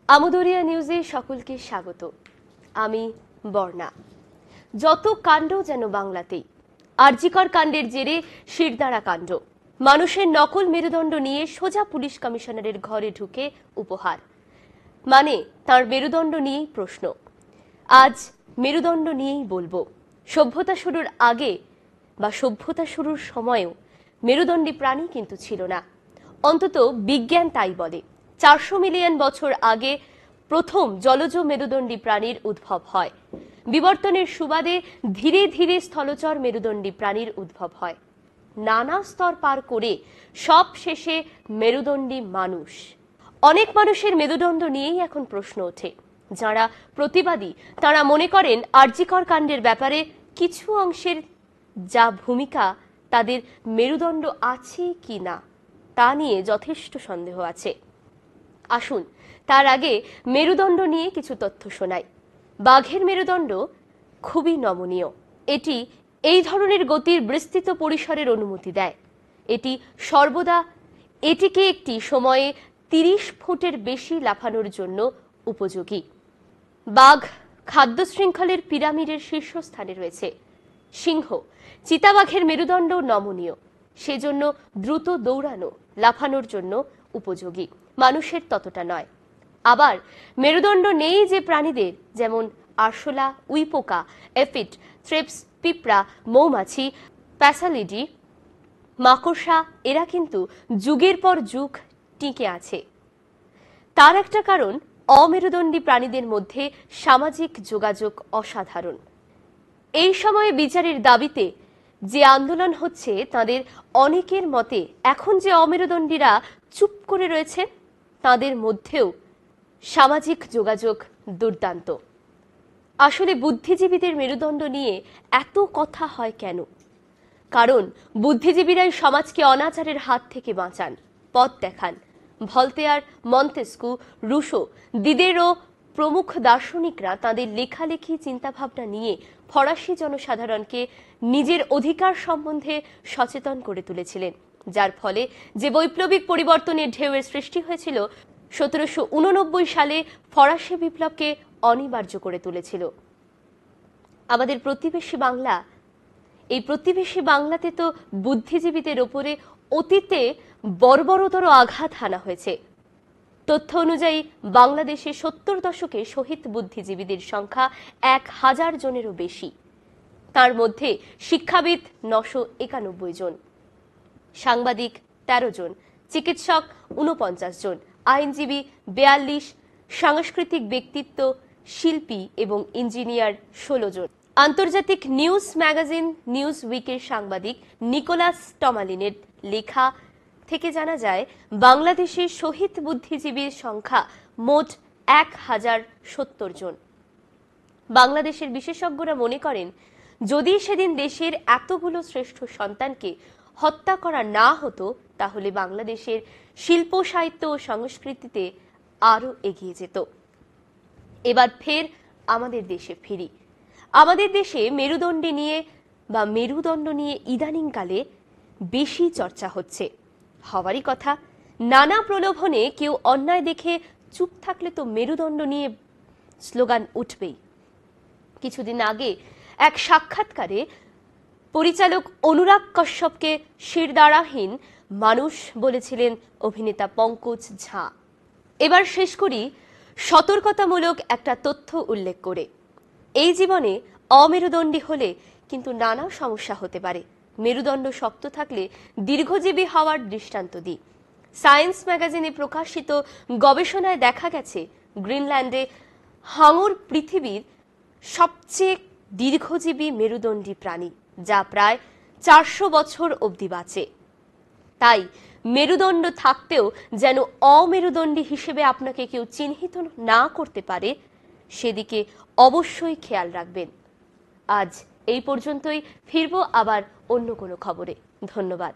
আমদরিয়া নিউজে সকলকে স্বাগত। আমি বর্ণা। যত কাণ্ড যেন বাংলাতেই। আরজিকর কাণ্ডের জেরে শিরদাঁড়া কাণ্ড। মানুষের নকল মেরুদণ্ড নিয়ে সোজা পুলিশ কমিশনারের ঘরে ঢুকে উপহার, মানে তার মেরুদণ্ড নিয়েই প্রশ্ন। আজ মেরুদণ্ড নিয়েই বলবো। সভ্যতা শুরুর আগে বা সভ্যতা শুরুর সময়ও মেরুদণ্ডী প্রাণী কিন্তু ছিল না, অন্তত বিজ্ঞান তাই বলে। 400 মিলিয়ন বছর আগে প্রথম জলজ মেরুদণ্ডী প্রাণীর উদ্ভব হয়। বিবর্তনের সুবাদে ধীরে ধীরে স্থলচর মেরুদণ্ডী প্রাণীর উদ্ভব হয়। নানা স্তর পার করে সব শেষে মেরুদণ্ডী মানুষ। অনেক মানুষের মেরুদণ্ড নিয়েই এখন প্রশ্ন ওঠে। যারা প্রতিবাদী তারা মনে করেন আরজিকর কাণ্ডের ব্যাপারে কিছু অংশের যা ভূমিকা, তাদের মেরুদণ্ড আছে কি না তা নিয়ে যথেষ্ট সন্দেহ আছে। আসুন তার আগে মেরুদণ্ড নিয়ে কিছু তথ্য শোনাই। বাঘের মেরুদণ্ড খুবই নমনীয়। এটি এই ধরনের গতির বিস্তৃত পরিসরের অনুমতি দেয়। এটি সর্বদা এটিকে একটি সময়ে 30 ফুটের বেশি লাফানোর জন্য উপযোগী। বাঘ খাদ্য শৃঙ্খলের পিরামিডের শীর্ষস্থানে রয়েছে। সিংহ, চিতাবাঘের মেরুদণ্ড নমনীয়, সেজন্য দ্রুত দৌড়ানো, লাফানোর জন্য উপযোগী, মানুষের ততটা নয়। আবার মেরুদণ্ড নেই যে প্রাণীদের, যেমন আরশোলা, উইপোকা, এফিড, থ্রেপস, পিঁপড়া, মৌমাছি, প্যাসালিডি, মাকড়সা, এরা কিন্তু যুগের পর যুগ টিকে আছে। তার একটা কারণ, অমেরুদণ্ডী প্রাণীদের মধ্যে সামাজিক যোগাযোগ অসাধারণ। এই সময়ে বিচারের দাবিতে যে আন্দোলন হচ্ছে, তাদের অনেকের মতে এখন যে অমেরুদণ্ডীরা চুপ করে রয়েছে, তাদের মধ্যেও সামাজিক যোগাযোগ দুর্দান্ত। আসলে বুদ্ধিজীবীদের মেরুদণ্ড নিয়ে এত কথা হয় কেন? কারণ বুদ্ধিজীবীরাই সমাজকে অনাচারের হাত থেকে বাঁচান, পথ দেখান। ভলতেয়ার, মন্তেস্কু, রুশো, দিদেরো প্রমুখ দার্শনিকরা তাদের লেখালেখি চিন্তাভাবনা নিয়ে ফরাসি জনসাধারণকে নিজের অধিকার সম্বন্ধে সচেতন করে তুলেছিলেন, যার ফলে যে বৈপ্লবিক পরিবর্তনের ঢেউয়ের সৃষ্টি হয়েছিল 1789 সালে ফরাসি বিপ্লবকে অনিবার্য করে তুলেছিল। আমাদের প্রতিবেশী বাংলা, এই প্রতিবেশী বাংলাতে তো বুদ্ধিজীবীদের ওপরে অতীতে বর্বরতর আঘাত হানা হয়েছে। তথ্য অনুযায়ী বাংলাদেশে 70 দশকে শহীদ বুদ্ধিজীবীদের সংখ্যা 1000 জনেরও বেশি। তার মধ্যে শিক্ষাবিদ 991 জন, সাংবাদিক 13 জন, চিকিৎসক 49 জন, আইনজীবী 42, সাংস্কৃতিক ব্যক্তিত্ব, শিল্পী এবং ইঞ্জিনিয়ার 16 জন। আন্তর্জাতিক নিউজ ম্যাগাজিন নিউজ উইকের সাংবাদিক নিকোলাস টমালিনের লেখা থেকে জানা যায়, বাংলাদেশের শহীদ বুদ্ধিজীবীর সংখ্যা মোট 1070 জন। বাংলাদেশের বিশেষজ্ঞরা মনে করেন, যদি সেদিন দেশের এতগুলো শ্রেষ্ঠ সন্তানকে হত্যা করা না হতো, তাহলে বাংলাদেশের শিল্প, সাহিত্য ও সংস্কৃতিতে আরো এগিয়ে যেত। এবার ফের আমাদের দেশে ফিরি। আমাদের দেশে মেরুদণ্ড নিয়ে ইদানিংকালে বেশি চর্চা হচ্ছে, হওয়ারই কথা। নানা প্রলোভনে কেউ অন্যায় দেখে চুপ থাকলে তো মেরুদণ্ড নিয়ে স্লোগান উঠবেই। কিছুদিন আগে এক সাক্ষাৎকারে পরিচালক অনুরাগ কশ্যপকে শিরদাঁড়াহীন মানুষ বলেছিলেন অভিনেতা পঙ্কজ ঝা। এবার শেষ করি সতর্কতামূলক একটা তথ্য উল্লেখ করে। এই জীবনে অমেরুদণ্ডী হলে কিন্তু নানা সমস্যা হতে পারে। মেরুদণ্ড শক্ত থাকলে দীর্ঘজীবী হওয়ার দৃষ্টান্ত দিই। সায়েন্স ম্যাগাজিনে প্রকাশিত গবেষণায় দেখা গেছে, গ্রিনল্যান্ডে হাঙর পৃথিবীর সবচেয়ে দীর্ঘজীবী মেরুদণ্ডী প্রাণী, যা প্রায় 400 বছর অবধি বাঁচে। তাই মেরুদণ্ড থাকতেও যেন অমেরুদণ্ডী হিসেবে আপনাকে কেউ চিহ্নিত না করতে পারে, সেদিকে অবশ্যই খেয়াল রাখবেন। আজ এই পর্যন্তই, ফিরবো আবার অন্য কোনো খবরে। ধন্যবাদ।